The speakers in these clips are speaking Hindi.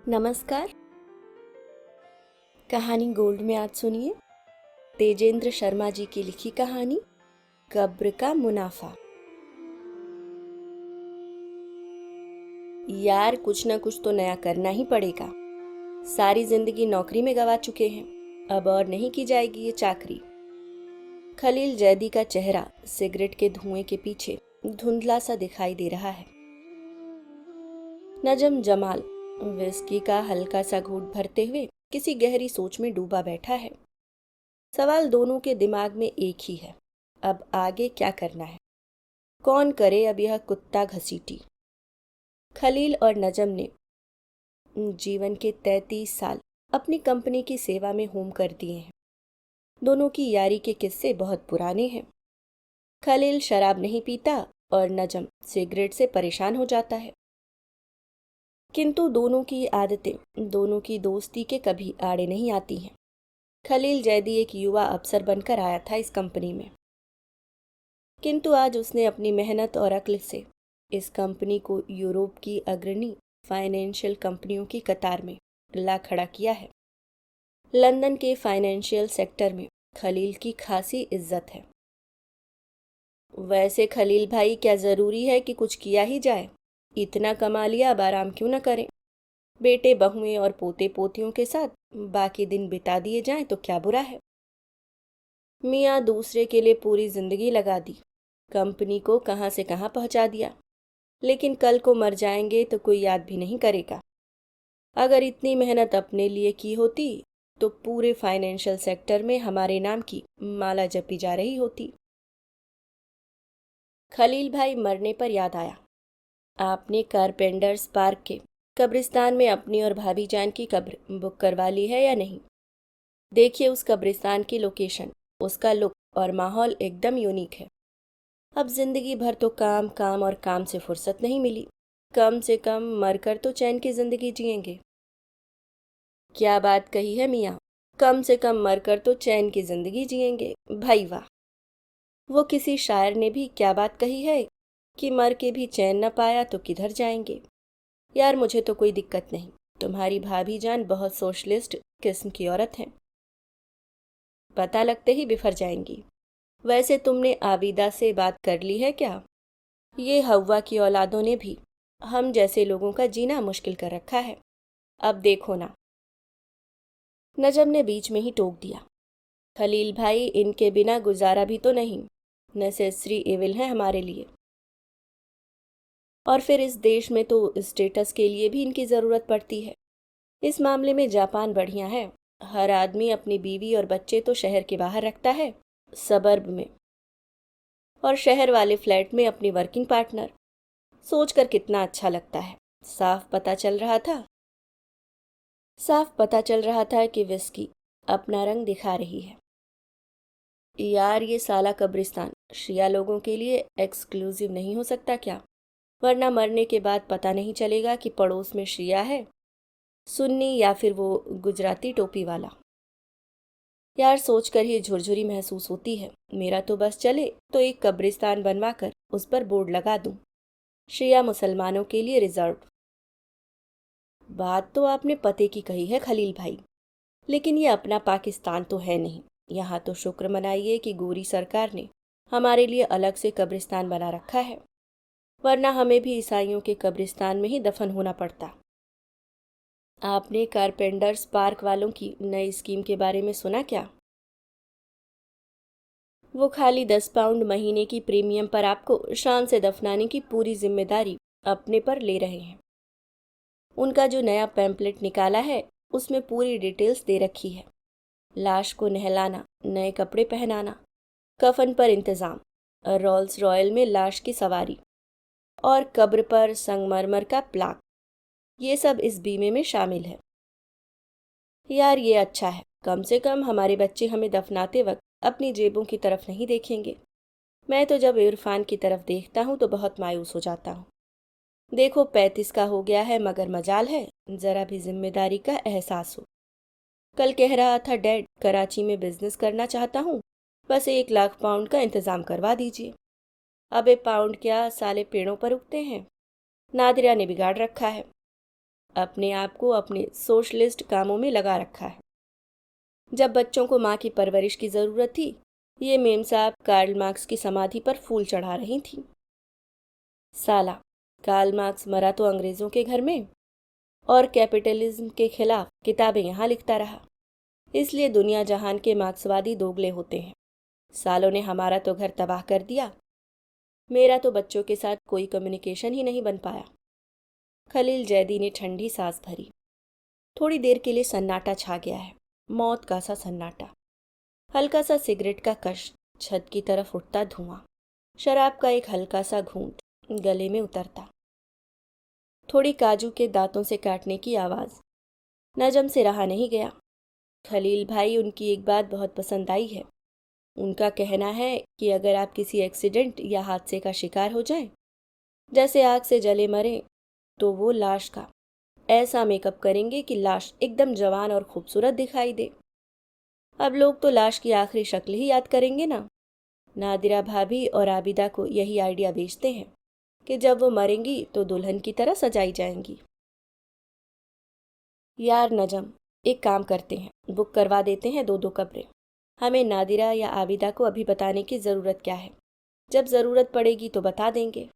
नमस्कार। कहानी गोल्ड में आज सुनिए तेजेंद्र शर्मा जी की लिखी कहानी कब्र का मुनाफा। यार कुछ ना कुछ तो नया करना ही पड़ेगा। सारी जिंदगी नौकरी में गवा चुके हैं, अब और नहीं की जाएगी ये चाकरी। खलील जैदी का चेहरा सिगरेट के धुएं के पीछे धुंधला सा दिखाई दे रहा है। नजम जमाल विस्की का हल्का सा घूंट भरते हुए किसी गहरी सोच में डूबा बैठा है। सवाल दोनों के दिमाग में एक ही है, अब आगे क्या करना है, कौन करे अब यह कुत्ता घसीटी। खलील और नजम ने जीवन के 33 साल अपनी कंपनी की सेवा में होम कर दिए हैं। दोनों की यारी के किस्से बहुत पुराने हैं। खलील शराब नहीं पीता और नजम सिगरेट से परेशान हो जाता है, किंतु दोनों की आदतें दोनों की दोस्ती के कभी आड़े नहीं आती हैं। खलील जैदी एक युवा अफसर बनकर आया था इस कंपनी में, किंतु आज उसने अपनी मेहनत और अक्ल से इस कंपनी को यूरोप की अग्रणी फाइनेंशियल कंपनियों की कतार में ला खड़ा किया है। लंदन के फाइनेंशियल सेक्टर में खलील की खासी इज्जत है। वैसे खलील भाई, क्या जरूरी है कि कुछ किया ही जाए? इतना कमा लिया, अब आराम क्यों न करें? बेटे बहुएं और पोते पोतियों के साथ बाकी दिन बिता दिए जाएं तो क्या बुरा है। मियाँ दूसरे के लिए पूरी जिंदगी लगा दी, कंपनी को कहाँ से कहाँ पहुँचा दिया, लेकिन कल को मर जाएंगे तो कोई याद भी नहीं करेगा। अगर इतनी मेहनत अपने लिए की होती तो पूरे फाइनेंशियल सेक्टर में हमारे नाम की माला जपी जा रही होती। खलील भाई, मरने पर याद आया, आपने कारपेंटर्स पार्क के कब्रिस्तान में अपनी और भाभी जान की कब्र बुक करवा ली है या नहीं? देखिए उस कब्रिस्तान की लोकेशन, उसका लुक और माहौल एकदम यूनिक है। अब जिंदगी भर तो काम काम और काम से फुर्सत नहीं मिली, कम से कम मरकर तो चैन की जिंदगी जिएंगे। क्या बात कही है मियाँ, कम से कम मरकर तो चैन की जिंदगी जिएंगे, भाई वाह। वो किसी शायर ने भी क्या बात कही है कि मर के भी चैन न पाया तो किधर जाएंगे। यार मुझे तो कोई दिक्कत नहीं, तुम्हारी भाभी जान बहुत सोशलिस्ट किस्म की औरत है, पता लगते ही बिफर जाएंगी। वैसे तुमने आबिदा से बात कर ली है क्या? ये हव्वा की औलादों ने भी हम जैसे लोगों का जीना मुश्किल कर रखा है, अब देखो ना। नजम ने बीच में ही टोक दिया, खलील भाई, इनके बिना गुजारा भी तो नहीं, नेसेसरी एविल है हमारे लिए। और फिर इस देश में तो स्टेटस के लिए भी इनकी ज़रूरत पड़ती है। इस मामले में जापान बढ़िया है, हर आदमी अपनी बीवी और बच्चे तो शहर के बाहर रखता है, सबर्ब में, और शहर वाले फ्लैट में अपनी वर्किंग पार्टनर। सोचकर कितना अच्छा लगता है। साफ पता चल रहा था कि विस्की अपना रंग दिखा रही है। यार ये साला कब्रिस्तान शिया लोगों के लिए एक्सक्लूसिव नहीं हो सकता क्या? वरना मरने के बाद पता नहीं चलेगा कि पड़ोस में शिया है, सुन्नी या फिर वो गुजराती टोपी वाला। यार सोचकर ही झुरझुरी महसूस होती है। मेरा तो बस चले तो एक कब्रिस्तान बनवा कर उस पर बोर्ड लगा दूं, शिया मुसलमानों के लिए रिजर्व। बात तो आपने पते की कही है खलील भाई, लेकिन ये अपना पाकिस्तान तो है नहीं। यहाँ तो शुक्र मनाइए कि गोरी सरकार ने हमारे लिए अलग से कब्रिस्तान बना रखा है, वरना हमें भी ईसाइयों के कब्रिस्तान में ही दफन होना पड़ता। आपने कारपेंटर्स पार्क वालों की नई स्कीम के बारे में सुना क्या? वो खाली 10 पाउंड महीने की प्रीमियम पर आपको शान से दफनाने की पूरी जिम्मेदारी अपने पर ले रहे हैं। उनका जो नया पैम्पलेट निकाला है उसमें पूरी डिटेल्स दे रखी है। लाश को नहलाना, नए कपड़े पहनाना, कफन पर इंतजाम, रोल्स रॉयल में लाश की सवारी और कब्र पर संगमरमर का प्लाक, ये सब इस बीमे में शामिल है। यार ये अच्छा है, कम से कम हमारे बच्चे हमें दफनाते वक्त अपनी जेबों की तरफ नहीं देखेंगे। मैं तो जब इरफान की तरफ देखता हूँ तो बहुत मायूस हो जाता हूँ। देखो 35 का हो गया है, मगर मजाल है जरा भी जिम्मेदारी का एहसास हो। कल कह रहा था, डैड कराची में बिजनेस करना चाहता हूँ, बस 1 लाख पाउंड का इंतजाम करवा दीजिए। अबे पाउंड क्या, साले पेड़ों पर उगते हैं, नादिरा ने बिगाड़ रखा है। अपने आप को अपने सोशलिस्ट कामों में लगा रखा है। जब बच्चों को माँ की परवरिश की ज़रूरत थी, ये मेम साहब कार्ल मार्क्स की समाधि पर फूल चढ़ा रही थीं। साला, कार्ल मार्क्स मरा तो अंग्रेज़ों के घर में, और कैपिटलिज्म के खिलाफ किताबें यहाँ लिखता रहा। इसलिए दुनिया जहान के मार्क्सवादी दोगले होते हैं। सालों ने हमारा तो घर तबाह कर दिया। मेरा तो बच्चों के साथ कोई कम्युनिकेशन ही नहीं बन पाया। खलील जैदी ने ठंडी सांस भरी। थोड़ी देर के लिए सन्नाटा छा गया है, मौत का सा सन्नाटा। हल्का सा सिगरेट का कश, छत की तरफ उठता धुआं, शराब का एक हल्का सा घूंट गले में उतरता, थोड़ी काजू के दांतों से काटने की आवाज़। नजम से रहा नहीं गया। खलील भाई, उनकी एक बात बहुत पसंद आई है। उनका कहना है कि अगर आप किसी एक्सीडेंट या हादसे का शिकार हो जाएं, जैसे आग से जले मरे, तो वो लाश का ऐसा मेकअप करेंगे कि लाश एकदम जवान और खूबसूरत दिखाई दे। अब लोग तो लाश की आखिरी शक्ल ही याद करेंगे ना। नादिरा भाभी और आबिदा को यही आइडिया बेचते हैं कि जब वो मरेंगी तो दुल्हन की तरह सजाई जाएंगी। यार नजम, एक काम करते हैं, बुक करवा देते हैं 2-2 कब्रें। हमें नादिरा या आबिदा को अभी बताने की ज़रूरत क्या है? जब ज़रूरत पड़ेगी तो बता देंगे।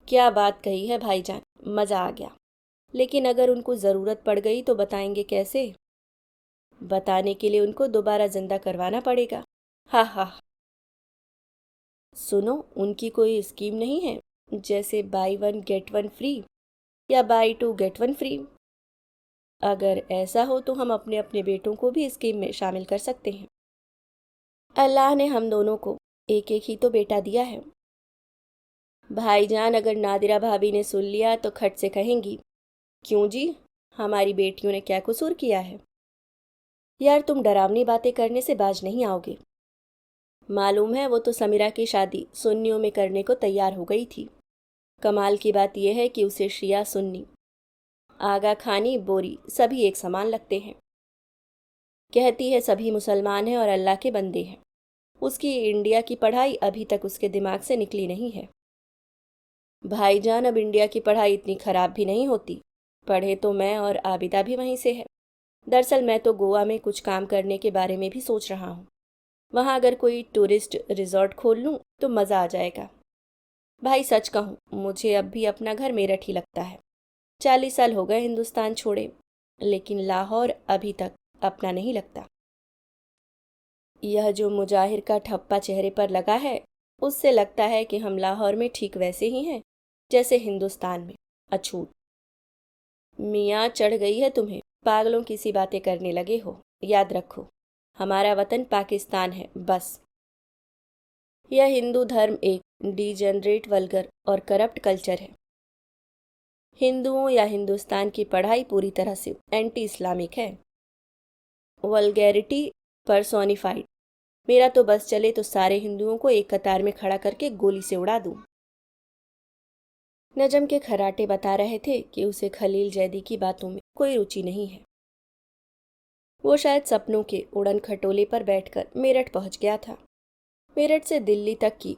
क्या बात कही है भाईजान, मज़ा आ गया। लेकिन अगर उनको ज़रूरत पड़ गई तो बताएंगे कैसे? बताने के लिए उनको दोबारा जिंदा करवाना पड़ेगा। हा हा। सुनो, उनकी कोई स्कीम नहीं है, जैसे बाई 1 गेट 1 फ्री या बाई 2 गेट 1 फ्री? अगर ऐसा हो तो हम अपने अपने बेटों को भी स्कीम में शामिल कर सकते हैं। अल्लाह ने हम दोनों को एक एक ही तो बेटा दिया है। भाईजान, अगर नादिरा भाभी ने सुन लिया तो खट से कहेंगी, क्यों जी, हमारी बेटियों ने क्या कसूर किया है? यार, तुम डरावनी बातें करने से बाज नहीं आओगे। मालूम है, वो तो समीरा की शादी सुन्नियों में करने को तैयार हो गई थी। कमाल की बात यह है कि उसे शिया सुन्नी, आगा खानी बोरी सभी एक समान लगते हैं। कहती है सभी मुसलमान हैं और अल्लाह के बंदे हैं। उसकी इंडिया की पढ़ाई अभी तक उसके दिमाग से निकली नहीं है। भाईजान, अब इंडिया की पढ़ाई इतनी खराब भी नहीं होती। पढ़े तो मैं और आबिदा भी वहीं से है। दरअसल मैं तो गोवा में कुछ काम करने के बारे में भी सोच रहा हूँ। वहाँ अगर कोई टूरिस्ट रिजॉर्ट खोल लूँ तो मज़ा आ जाएगा। भाई सच कहूँ, मुझे अब भी अपना घर मेरठ ही लगता है। 40 साल हो गए हिंदुस्तान छोड़े, लेकिन लाहौर अभी तक अपना नहीं लगता। यह जो मुजाहिर का ठप्पा चेहरे पर लगा है, उससे लगता है कि हम लाहौर में ठीक वैसे ही हैं जैसे हिंदुस्तान में, अछूत। मियाँ चढ़ गई है तुम्हें, पागलों की सी बातें करने लगे हो। याद रखो, हमारा वतन पाकिस्तान है, बस। यह हिंदू धर्म एक डीजेनरेट, वल्गर और करप्ट कल्चर है। हिंदुओं या हिंदुस्तान की पढ़ाई पूरी तरह से एंटी इस्लामिक है। Vulgarity personified. मेरा तो बस चले तो सारे हिंदुओं को एक कतार में खड़ा करके गोली से उड़ा दूं। नजम के खराटे बता रहे थे कि उसे खलील जैदी की बातों में कोई रुचि नहीं है। वो शायद सपनों के उड़न खटोले पर बैठकर मेरठ पहुंच गया था। मेरठ से दिल्ली तक की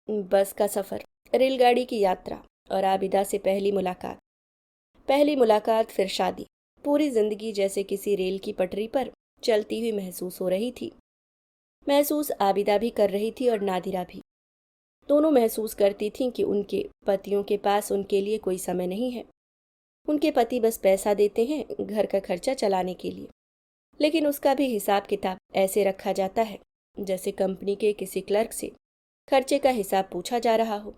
बस का सफ़र, रेलगाड़ी की यात्रा और आबिदा से पहली मुलाकात। पहली मुलाकात फिर शादी। पूरी जिंदगी जैसे किसी रेल की पटरी पर चलती हुई महसूस हो रही थी। महसूस आबिदा भी कर रही थी और नादिरा भी। दोनों महसूस करती थीं कि उनके पतियों के पास उनके लिए कोई समय नहीं है। उनके पति बस पैसा देते हैं घर का खर्चा चलाने के लिए, लेकिन उसका भी हिसाब किताब ऐसे रखा जाता है जैसे कंपनी के किसी क्लर्क से खर्चे का हिसाब पूछा जा रहा हो।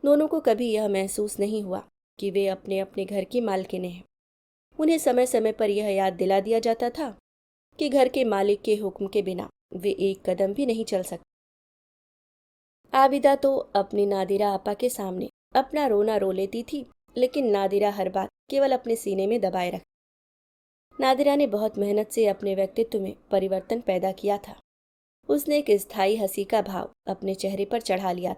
दोनों को कभी यह महसूस नहीं हुआ कि वे अपने अपने घर की मालकिनें हैं। उन्हें समय समय पर यह याद दिला दिया जाता था कि घर के मालिक के हुक्म के बिना वे एक कदम भी नहीं चल सकते। आबिदा तो अपनी नादिरा आपा के सामने अपना रोना रो लेती थी, लेकिन नादिरा हर बात केवल अपने सीने में दबाए रख। नादिरा ने बहुत मेहनत से अपने व्यक्तित्व में परिवर्तन पैदा किया था। उसने एक स्थायी हंसी का भाव अपने चेहरे पर चढ़ा लिया।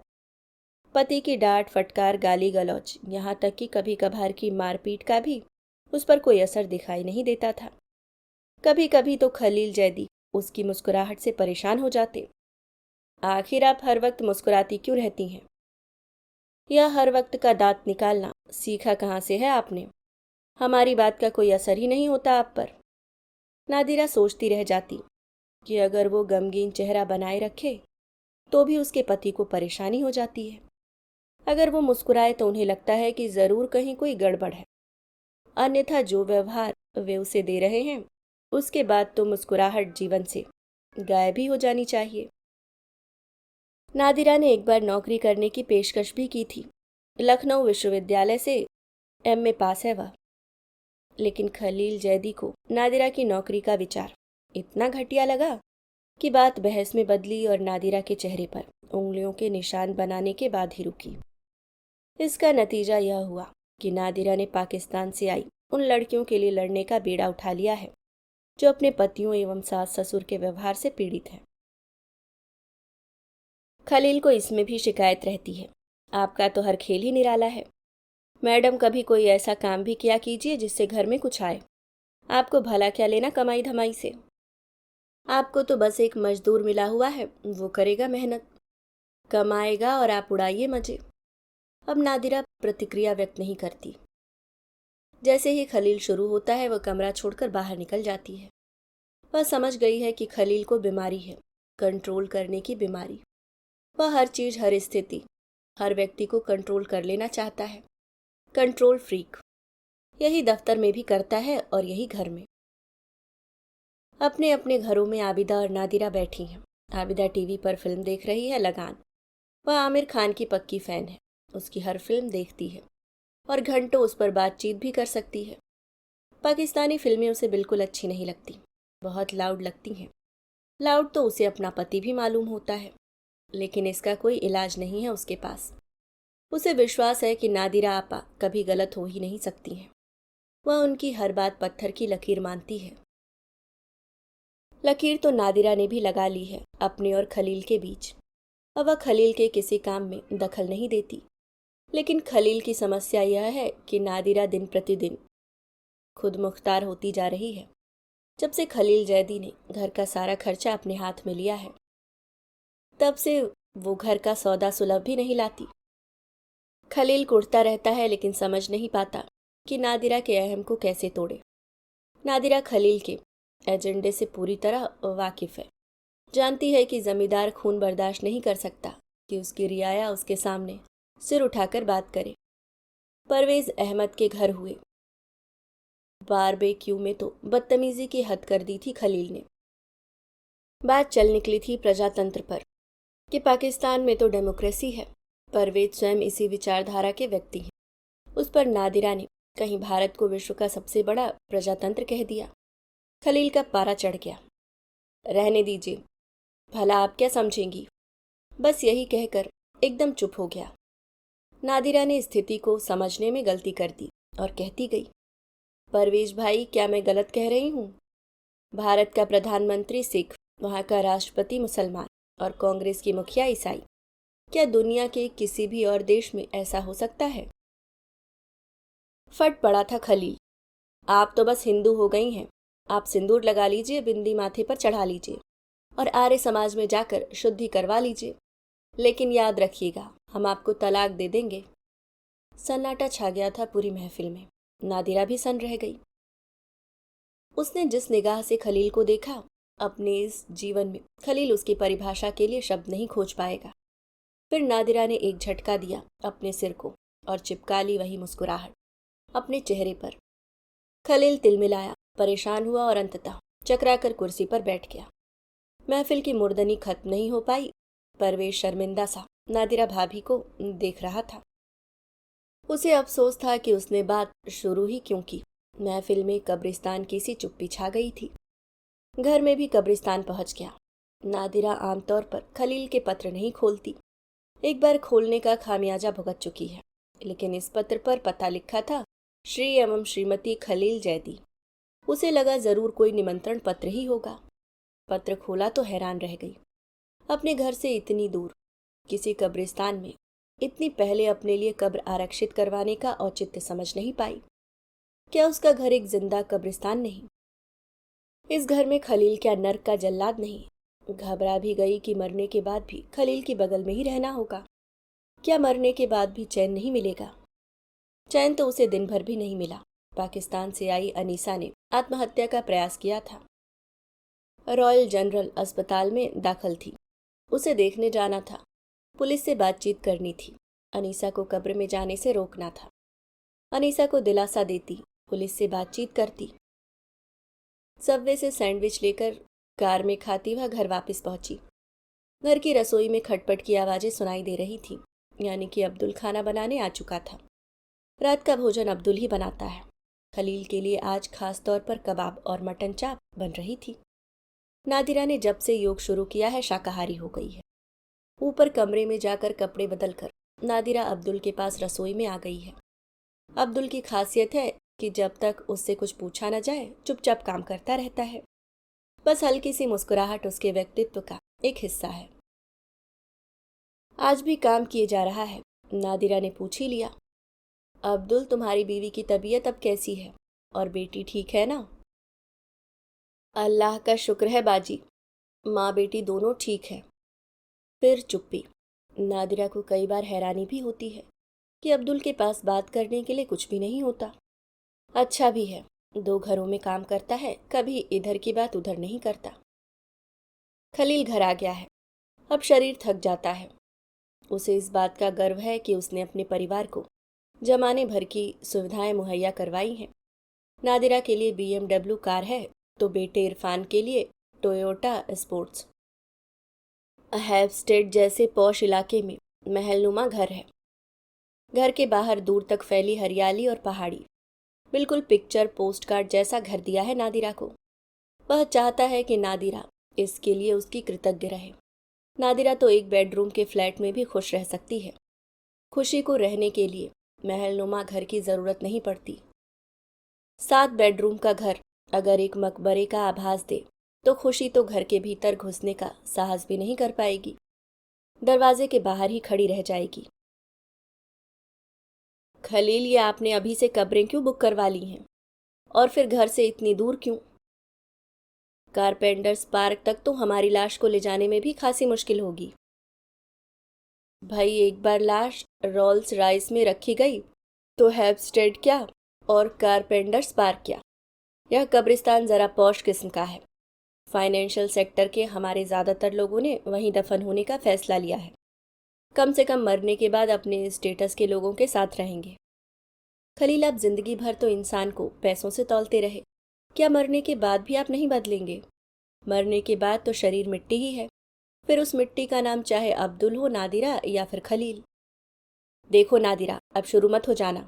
पति की डांट फटकार, गाली गलौज, यहाँ तक कि कभी कभार की मारपीट का भी उस पर कोई असर दिखाई नहीं देता था। कभी कभी तो खलील जैदी उसकी मुस्कुराहट से परेशान हो जाते। आखिर आप हर वक्त मुस्कुराती क्यों रहती हैं? यह हर वक्त का दांत निकालना सीखा कहाँ से है आपने? हमारी बात का कोई असर ही नहीं होता आप पर। नादिरा सोचती रह जाती कि अगर वो गमगीन चेहरा बनाए रखे तो भी उसके पति को परेशानी हो जाती है। अगर वो मुस्कुराए तो उन्हें लगता है कि जरूर कहीं कोई गड़बड़ है, अन्यथा जो व्यवहार वे उसे दे रहे हैं उसके बाद तो मुस्कुराहट जीवन से गायब ही हो जानी चाहिए। नादिरा ने एक बार नौकरी करने की पेशकश भी की थी। लखनऊ विश्वविद्यालय से एमए पास है वह। लेकिन खलील जैदी को नादिरा की नौकरी का विचार इतना घटिया लगा कि बात बहस में बदली और नादिरा के चेहरे पर उंगलियों के निशान बनाने के बाद ही रुकी। इसका नतीजा यह हुआ कि नादिरा ने पाकिस्तान से आई उन लड़कियों के लिए लड़ने का बीड़ा उठा लिया है जो अपने पतियों एवं सास ससुर के व्यवहार से पीड़ित हैं। खलील को इसमें भी शिकायत रहती है, आपका तो हर खेल ही निराला है। मैडम, कभी कोई ऐसा काम भी किया कीजिए जिससे घर में कुछ आए। आपको भला क्या लेना कमाई धमाई से। आपको तो बस एक मजदूर मिला हुआ है, वो करेगा मेहनत, कमाएगा और आप उड़ाइए मजे। अब नादिरा प्रतिक्रिया व्यक्त नहीं करती। जैसे ही खलील शुरू होता है वह कमरा छोड़कर बाहर निकल जाती है। वह समझ गई है कि खलील को बीमारी है, कंट्रोल करने की बीमारी। वह हर चीज, हर स्थिति, हर व्यक्ति को कंट्रोल कर लेना चाहता है। Control freak. यही दफ्तर में भी करता है और यही घर में। अपने अपने घरों में आबिदा और नादिरा बैठी हैं। आबिदा टीवी पर फिल्म देख रही है लगान। वह आमिर खान की पक्की फैन है, उसकी हर फिल्म देखती है और घंटों उस पर बातचीत भी कर सकती है। पाकिस्तानी फिल्में उसे बिल्कुल अच्छी नहीं लगती, बहुत लाउड लगती हैं। लाउड तो उसे अपना पति भी मालूम होता है, लेकिन इसका कोई इलाज नहीं है उसके पास। उसे विश्वास है कि नादिरा आपा कभी गलत हो ही नहीं सकती हैं। वह उनकी हर बात पत्थर की लकीर मानती है। लकीर तो नादिरा ने भी लगा ली है अपने और खलील के बीच। अब वह खलील के किसी काम में दखल नहीं देती। लेकिन खलील की समस्या यह है कि नादिरा दिन प्रतिदिन खुद मुख्तार होती जा रही है। जब से खलील जैदी ने घर का सारा खर्चा अपने हाथ में लिया है, तब से वो घर का सौदा सुलभ भी नहीं लाती। खलील कुढ़ता रहता है लेकिन समझ नहीं पाता कि नादिरा के अहम को कैसे तोड़े। नादिरा खलील के एजेंडे से पूरी तरह वाकिफ है। जानती है कि जमींदार खून बर्दाश्त नहीं कर सकता कि उसकी रियाया उसके सामने सिर उठाकर बात करे। परवेज अहमद के घर हुए बारबेक्यू में तो बदतमीजी की हद कर दी थी खलील ने। बात चल निकली थी प्रजातंत्र पर कि पाकिस्तान में तो डेमोक्रेसी है। परवेज स्वयं इसी विचारधारा के व्यक्ति हैं। उस पर नादिरा ने कहीं भारत को विश्व का सबसे बड़ा प्रजातंत्र कह दिया। खलील का पारा चढ़ गया। रहने दीजिए, भला आप क्या समझेंगी, बस यही कहकर एकदम चुप हो गया। नादिरा ने स्थिति को समझने में गलती कर दी और कहती गई, परवेज भाई, क्या मैं गलत कह रही हूँ? भारत का प्रधानमंत्री सिख, वहाँ का राष्ट्रपति मुसलमान और कांग्रेस की मुखिया ईसाई। क्या दुनिया के किसी भी और देश में ऐसा हो सकता है? फट पड़ा था खलील। आप तो बस हिंदू हो गई हैं। आप सिंदूर लगा लीजिए, बिंदी माथे पर चढ़ा लीजिए और आर्य समाज में जाकर शुद्धि करवा लीजिए, लेकिन याद रखिएगा, हम आपको तलाक दे देंगे। सन्नाटा छा गया था पूरी महफिल में। नादिरा भी सन रह गई। उसने जिस निगाह से खलील को देखा, अपने इस जीवन में खलील उसकी परिभाषा के लिए शब्द नहीं खोज पाएगा। फिर नादिरा ने एक झटका दिया अपने सिर को और चिपका ली वही मुस्कुराहट अपने चेहरे पर। खलील तिलमिलाया, परेशान हुआ और अंततः चकराकर कुर्सी पर बैठ गया। महफिल की मुर्दनी खत्म नहीं हो पाई। परवेज शर्मिंदा सा नादिरा भाभी को देख रहा था। उसे अफसोस था कि उसने बात शुरू ही क्यों की। महफिल में कब्रिस्तान की सी चुप्पी छा गई थी। घर में भी कब्रिस्तान पहुंच गया। नादिरा आमतौर पर खलील के पत्र नहीं खोलती। एक बार खोलने का खामियाजा भुगत चुकी है, लेकिन इस पत्र पर पता लिखा था, श्री एवं श्रीमती खलील जैदी। उसे लगा जरूर कोई निमंत्रण पत्र ही होगा। पत्र खोला तो हैरान रह गई। अपने घर से इतनी दूर किसी कब्रिस्तान में इतनी पहले अपने लिए कब्र आरक्षित करवाने का औचित्य समझ नहीं पाई। क्या उसका घर एक जिंदा कब्रिस्तान नहीं? इस घर में खलील क्या नर्क का जल्लाद नहीं? घबरा भी गई कि मरने के बाद भी खलील की बगल में ही रहना होगा। क्या मरने के बाद भी चैन नहीं मिलेगा? चैन तो उसे दिन भर भी नहीं मिला। पाकिस्तान से आई अनीसा ने आत्महत्या का प्रयास किया था। रॉयल जनरल अस्पताल में दाखिल थी। उसे देखने जाना था, पुलिस से बातचीत करनी थी, अनीसा को कब्र में जाने से रोकना था। अनीसा को दिलासा देती, पुलिस से बातचीत करती। सबवे से सैंडविच लेकर कार में खाती वह घर वापस पहुंची। घर की रसोई में खटपट की आवाज़ें सुनाई दे रही थीं, यानी कि अब्दुल खाना बनाने आ चुका था। रात का भोजन अब्दुल ही बनाता है। खलील के लिए आज खास तौर पर कबाब और मटन चाप बन रही थी। नादिरा ने जब से योग शुरू किया है शाकाहारी हो गई है। ऊपर कमरे में जाकर कपड़े बदलकर नादिरा अब्दुल के पास रसोई में आ गई है। अब्दुल की खासियत है कि जब तक उससे कुछ पूछा न जाए चुपचाप काम करता रहता है। बस हल्की सी मुस्कुराहट उसके व्यक्तित्व का एक हिस्सा है। आज भी काम किए जा रहा है, नादिरा ने पूछ ही लिया। अब्दुल, तुम्हारी बीवी की तबीयत अब कैसी है और बेटी ठीक है ना? अल्लाह का शुक्र है बाजी, माँ बेटी दोनों ठीक है। फिर चुप्पी। नादिरा को कई बार हैरानी भी होती है कि अब्दुल के पास बात करने के लिए कुछ भी नहीं होता। अच्छा भी है, 2 घरों में काम करता है, कभी इधर की बात उधर नहीं करता। खलील घर आ गया है। अब शरीर थक जाता है। उसे इस बात का गर्व है कि उसने अपने परिवार को जमाने भर की सुविधाएं मुहैया करवाई हैं। नादिरा के लिए BMW कार है तो बेटे इरफान के लिए टोयोटा स्पोर्ट्स। हैवस्टेड जैसे पॉश इलाके में महलनुमा घर है। घर के बाहर दूर तक फैली हरियाली और पहाड़ी। बिल्कुल पिक्चर पोस्टकार्ड जैसा घर दिया है नादिरा को। वह चाहता है कि नादिरा इसके लिए उसकी कृतज्ञ रहे। नादिरा तो एक बेडरूम के फ्लैट में भी खुश रह सकती है। खुशी को रहने के लिए महलनुमा घर की ज़रूरत नहीं पड़ती। 7 बेडरूम का घर अगर एक मकबरे का आभास दे तो खुशी तो घर के भीतर घुसने का साहस भी नहीं कर पाएगी। दरवाजे के बाहर ही खड़ी रह जाएगी। खलील, ये आपने अभी से कब्रें क्यों बुक करवा ली हैं? और फिर घर से इतनी दूर क्यों? कारपेंटर्स पार्क तक तो हमारी लाश को ले जाने में भी खासी मुश्किल होगी। भाई, एक बार लाश रोल्स राइस में रखी गई तो हैम्पस्टेड क्या और कारपेंटर्स पार्क क्या? यह कब्रिस्तान ज़रा पॉश किस्म का है। फाइनेंशियल सेक्टर के हमारे ज़्यादातर लोगों ने वहीं दफन होने का फैसला लिया है। कम से कम मरने के बाद अपने स्टेटस के लोगों के साथ रहेंगे। खलील, आप जिंदगी भर तो इंसान को पैसों से तौलते रहे, क्या मरने के बाद भी आप नहीं बदलेंगे? मरने के बाद तो शरीर मिट्टी ही है, फिर उस मिट्टी का नाम चाहे अब्दुल हो, नादिरा या फिर खलील। देखो नादिरा, अब शुरू मत हो जाना।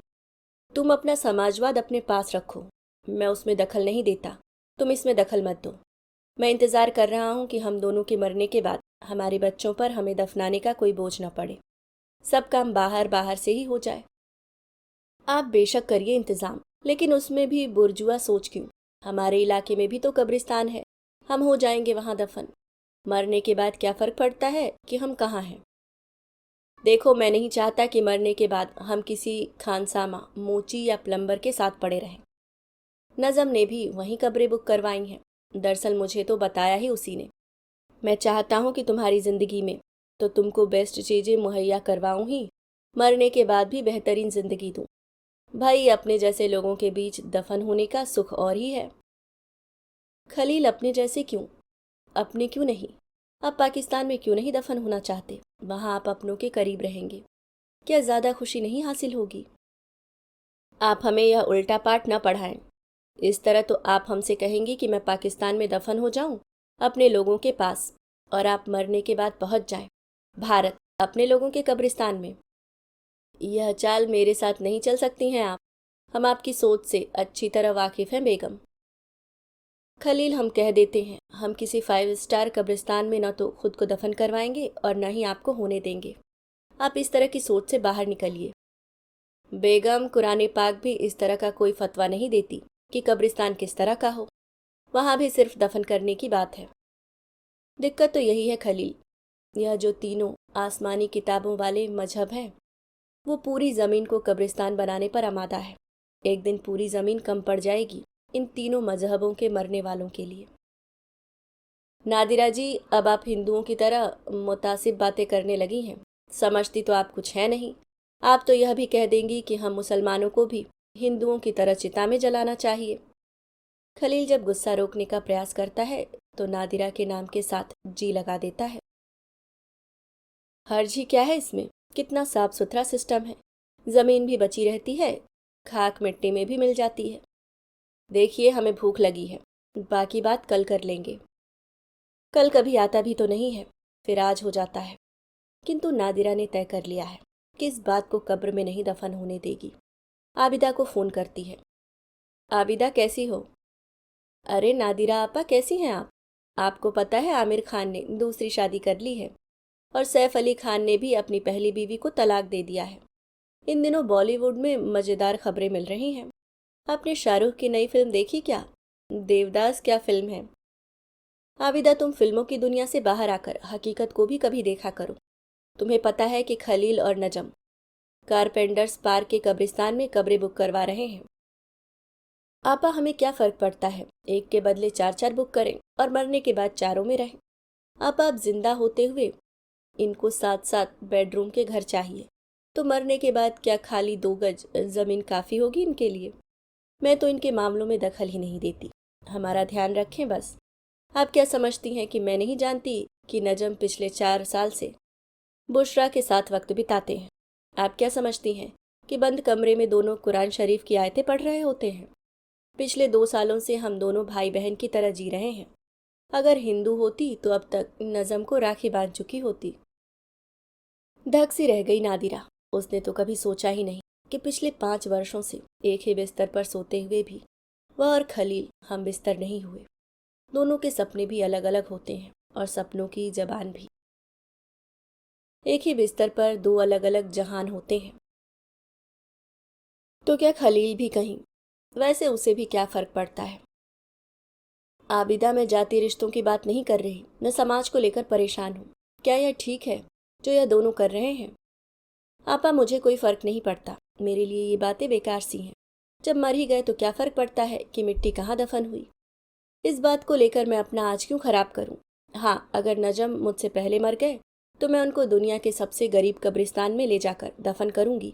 तुम अपना समाजवाद अपने पास रखो, मैं उसमें दखल नहीं देता, तुम इसमें दखल मत दो। मैं इंतज़ार कर रहा हूँ कि हम दोनों के मरने के बाद हमारे बच्चों पर हमें दफनाने का कोई बोझ न पड़े। सब काम बाहर बाहर से ही हो जाए। आप बेशक करिए इंतज़ाम, लेकिन उसमें भी बुर्जुआ सोच क्यों? हमारे इलाके में भी तो कब्रिस्तान है, हम हो जाएंगे वहाँ दफन। मरने के बाद क्या फ़र्क पड़ता है कि हम कहाँ हैं? देखो, मैं नहीं चाहता कि मरने के बाद हम किसी खानसामा, मोची या प्लम्बर के साथ पड़े रहें। नज़म ने भी वहीं कब्रें बुक करवाई हैं। दरअसल मुझे तो बताया ही उसी ने। मैं चाहता हूँ कि तुम्हारी ज़िंदगी में तो तुमको बेस्ट चीज़ें मुहैया करवाऊँ ही, मरने के बाद भी बेहतरीन ज़िंदगी दूँ। भाई, अपने जैसे लोगों के बीच दफन होने का सुख और ही है। खलील, अपने जैसे क्यों? अपने क्यों नहीं? आप पाकिस्तान में क्यों नहीं दफन होना चाहते? वहाँ आप अपनों के करीब रहेंगे, क्या ज़्यादा खुशी नहीं हासिल होगी? आप हमें यह उल्टा पाठ न पढ़ाएं। इस तरह तो आप हमसे कहेंगी कि मैं पाकिस्तान में दफन हो जाऊं अपने लोगों के पास, और आप मरने के बाद पहुंच जाएं भारत अपने लोगों के कब्रिस्तान में। यह चाल मेरे साथ नहीं चल सकती हैं आप। हम आपकी सोच से अच्छी तरह वाकिफ़ हैं बेगम। खलील, हम कह देते हैं, हम किसी 5 स्टार कब्रिस्तान में न तो खुद को दफन करवाएंगे और न ही आपको होने देंगे। आप इस तरह की सोच से बाहर निकलिए। बेगम, कुरान पाक भी इस तरह का कोई फतवा नहीं देती कि कब्रिस्तान किस तरह का हो। वहाँ भी सिर्फ दफन करने की बात है। दिक्कत तो यही है खलील, यह जो तीनों आसमानी किताबों वाले मजहब हैं वो पूरी ज़मीन को कब्रिस्तान बनाने पर आमादा है। एक दिन पूरी ज़मीन कम पड़ जाएगी इन तीनों मजहबों के मरने वालों के लिए। नादिरा जी, अब आप हिंदुओं की तरह मुतासिब बातें करने लगी हैं। समझती तो आप कुछ है नहीं। आप तो यह भी कह देंगी कि हम मुसलमानों को भी हिंदुओं की तरह चिता में जलाना चाहिए। खलील जब गुस्सा रोकने का प्रयास करता है तो नादिरा के नाम के साथ जी लगा देता है। हर्ज ही क्या है इसमें, कितना साफ सुथरा सिस्टम है। जमीन भी बची रहती है, खाक मिट्टी में भी मिल जाती है। देखिए, हमें भूख लगी है, बाकी बात कल कर लेंगे। कल कभी आता भी तो नहीं है, फिर आज हो जाता है। किंतु नादिरा ने तय कर लिया है कि इस बात को कब्र में नहीं दफन होने देगी। आबिदा को फोन करती है। आबिदा, कैसी हो? अरे नादिरा आपा, कैसी हैं आप? आपको पता है आमिर खान ने दूसरी शादी कर ली है और सैफ अली खान ने भी अपनी पहली बीवी को तलाक दे दिया है। इन दिनों बॉलीवुड में मज़ेदार खबरें मिल रही हैं। आपने शाहरुख की नई फिल्म देखी क्या? देवदास क्या फिल्म है। आबिदा, तुम फिल्मों की दुनिया से बाहर आकर हकीकत को भी कभी देखा करो। तुम्हें पता है कि खलील और नजम कारपेंटर्स पार्क के कब्रिस्तान में कब्रें बुक करवा रहे हैं। आपा, हमें क्या फ़र्क पड़ता है, एक के बदले चार चार बुक करें और मरने के बाद चारों में रहें। आपा, आप जिंदा होते हुए इनको साथ साथ बेडरूम के घर चाहिए, तो मरने के बाद क्या खाली 2 गज ज़मीन काफ़ी होगी इनके लिए? मैं तो इनके मामलों में दखल ही नहीं देती। हमारा ध्यान रखें बस। आप क्या समझती हैं कि मैं नहीं जानती कि नजम पिछले 4 साल से बुशरा के साथ वक्त बिताते हैं? आप क्या समझती हैं कि बंद कमरे में दोनों कुरान शरीफ की आयतें पढ़ रहे होते हैं? पिछले 2 सालों से हम दोनों भाई बहन की तरह जी रहे हैं। अगर हिंदू होती तो अब तक नजम को राखी बांध चुकी होती। धक सी रह गई नादिरा। उसने तो कभी सोचा ही नहीं कि पिछले 5 वर्षों से एक ही बिस्तर पर सोते हुए भी वह और खलील हम बिस्तर नहीं हुए। दोनों के सपने भी अलग अलग होते हैं और सपनों की जबान भी। एक ही बिस्तर पर 2 अलग अलग जहान होते हैं। तो क्या खलील भी कहीं? वैसे उसे भी क्या फर्क पड़ता है। आबिदा, मैं जाति रिश्तों की बात नहीं कर रही, मैं समाज को लेकर परेशान हूँ। क्या यह ठीक है जो यह दोनों कर रहे हैं? आपा, मुझे कोई फर्क नहीं पड़ता। मेरे लिए ये बातें बेकार सी हैं। जब मर ही गए तो क्या फर्क पड़ता है कि मिट्टी कहाँ दफन हुई। इस बात को लेकर मैं अपना आज क्यों खराब करूं? हाँ, अगर नजम मुझसे पहले मर गए तो मैं उनको दुनिया के सबसे गरीब कब्रिस्तान में ले जाकर दफन करूंगी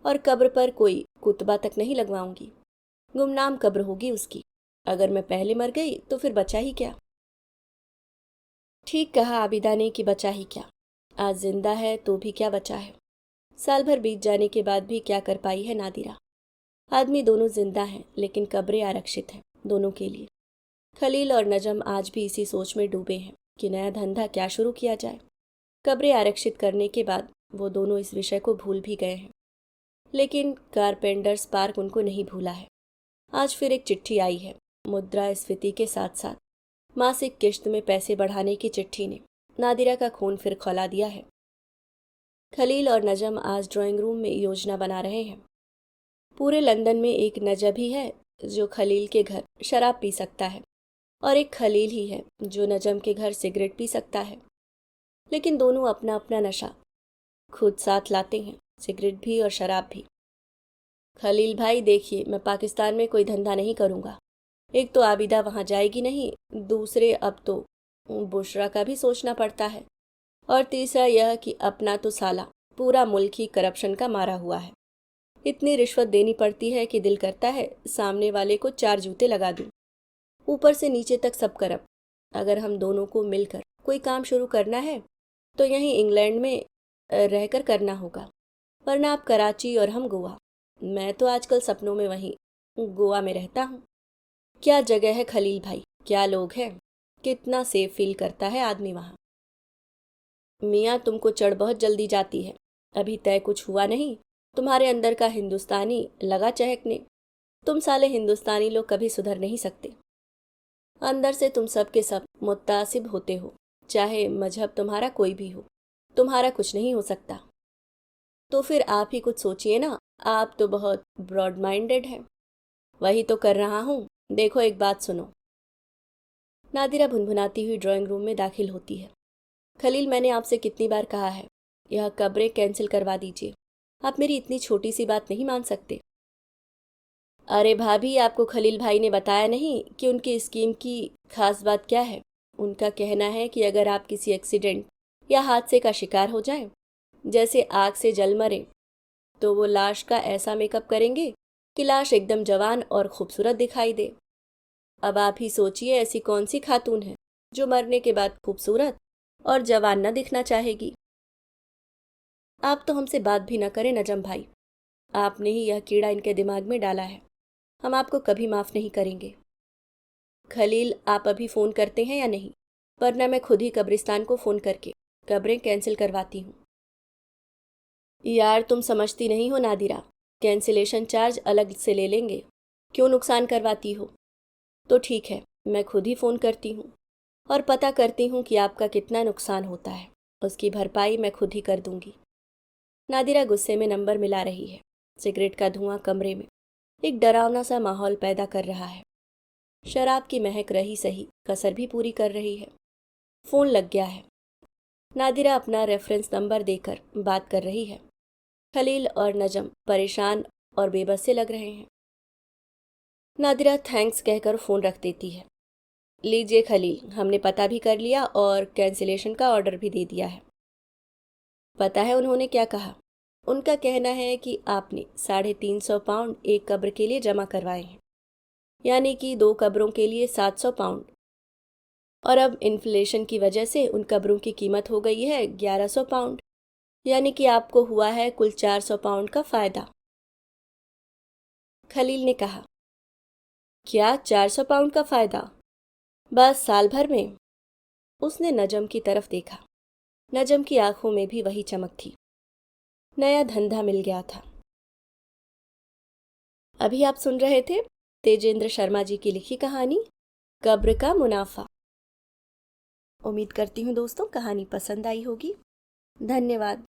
और कब्र पर कोई कुतबा तक नहीं लगवाऊंगी। गुमनाम कब्र होगी उसकी। अगर मैं पहले मर गई तो फिर बचा ही क्या? ठीक कहा आबिदा ने कि बचा ही क्या। आज जिंदा है तो भी क्या बचा है। साल भर बीत जाने के बाद भी क्या कर पाई है नादिरा। आदमी दोनों जिंदा हैं लेकिन कब्रें आरक्षित हैं दोनों के लिए। खलील और नजम आज भी इसी सोच में डूबे हैं कि नया धंधा क्या शुरू किया जाए। कब्रें आरक्षित करने के बाद वो दोनों इस विषय को भूल भी गए हैं, लेकिन कारपेंटर्स पार्क उनको नहीं भूला है। आज फिर एक चिट्ठी आई है। मुद्रास्फीति के साथ साथ मासिक किश्त में पैसे बढ़ाने की चिट्ठी ने नादिरा का खून फिर खौला दिया है। खलील और नजम आज ड्राइंग रूम में योजना बना रहे हैं। पूरे लंदन में एक नजब ही है जो खलील के घर शराब पी सकता है और एक खलील ही है जो नजम के घर सिगरेट पी सकता है। लेकिन दोनों अपना अपना नशा खुद साथ लाते हैं, सिगरेट भी और शराब भी। खलील भाई, देखिए, मैं पाकिस्तान में कोई धंधा नहीं करूँगा। एक तो आबिदा वहाँ जाएगी नहीं, दूसरे अब तो बुशरा का भी सोचना पड़ता है, और तीसरा यह कि अपना तो साला पूरा मुल्क ही करप्शन का मारा हुआ है। इतनी रिश्वत देनी पड़ती है कि दिल करता है सामने वाले को 4 जूते लगा दूं। ऊपर से नीचे तक सब करप्ट। अगर हम दोनों को मिलकर कोई काम शुरू करना है तो यहीं इंग्लैंड में रहकर करना होगा, वरना आप कराची और हम गोवा। मैं तो आजकल सपनों में वहीं गोवा में रहता हूँ। क्या जगह है खलील भाई, क्या लोग हैं, कितना सेफ फील करता है आदमी वहाँ। मियाँ, तुमको चढ़ बहुत जल्दी जाती है। अभी तय कुछ हुआ नहीं, तुम्हारे अंदर का हिंदुस्तानी लगा चहकने। तुम साले हिंदुस्तानी लोग कभी सुधर नहीं सकते। अंदर से तुम सब के सब मुत्तासिब होते हो, चाहे मजहब तुम्हारा कोई भी हो। तुम्हारा कुछ नहीं हो सकता। तो फिर आप ही कुछ सोचिए ना, आप तो बहुत ब्रॉड माइंडेड हैं। वही तो कर रहा हूँ। देखो, एक बात सुनो। नादिरा भुनभुनाती हुई ड्राइंग रूम में दाखिल होती है। खलील, मैंने आपसे कितनी बार कहा है, यह कब्रें कैंसिल करवा दीजिए। आप मेरी इतनी छोटी सी बात नहीं मान सकते। अरे भाभी, आपको खलील भाई ने बताया नहीं कि उनकी स्कीम की खास बात क्या है? उनका कहना है कि अगर आप किसी एक्सीडेंट या हादसे का शिकार हो जाएं, जैसे आग से जल मरे, तो वो लाश का ऐसा मेकअप करेंगे कि लाश एकदम जवान और खूबसूरत दिखाई दे। अब आप ही सोचिए, ऐसी कौन सी खातून है जो मरने के बाद खूबसूरत और जवान न दिखना चाहेगी। आप तो हमसे बात भी न करें नजम भाई, आपने ही यह कीड़ा इनके दिमाग में डाला है। हम आपको कभी माफ नहीं करेंगे। खलील, आप अभी फोन करते हैं या नहीं, वरना मैं खुद ही कब्रिस्तान को फोन करके कब्रें कैंसिल करवाती हूँ। यार तुम समझती नहीं हो नादिरा, कैंसिलेशन चार्ज अलग से ले लेंगे, क्यों नुकसान करवाती हो। तो ठीक है, मैं खुद ही फ़ोन करती हूँ और पता करती हूँ कि आपका कितना नुकसान होता है, उसकी भरपाई मैं खुद ही कर दूंगी। नादिरा गुस्से में नंबर मिला रही है। सिगरेट का धुआं कमरे में एक डरावना सा माहौल पैदा कर रहा है। शराब की महक रही सही कसर भी पूरी कर रही है। फ़ोन लग गया है। नादिरा अपना रेफरेंस नंबर देकर बात कर रही है। खलील और नजम परेशान और बेबस से लग रहे हैं। नादिरा थैंक्स कहकर फ़ोन रख देती है। लीजिए खलील, हमने पता भी कर लिया और कैंसिलेशन का ऑर्डर भी दे दिया है। पता है उन्होंने क्या कहा? उनका कहना है कि आपने 350 पाउंड एक कब्र के लिए जमा करवाए हैं, यानी कि 2 कब्रों के लिए 700 पाउंड। और अब इन्फ्लेशन की वजह से उन कब्रों की कीमत हो गई है 1100 पाउंड, यानी कि आपको हुआ है कुल 400 पाउंड का फ़ायदा। खलील ने कहा, क्या 400 पाउंड का फ़ायदा? बस साल भर में? उसने नजम की तरफ देखा। नजम की आंखों में भी वही चमक थी। नया धंधा मिल गया था। अभी आप सुन रहे थे तेजेंद्र शर्मा जी की लिखी कहानी कब्र का मुनाफा। उम्मीद करती हूँ दोस्तों कहानी पसंद आई होगी। धन्यवाद।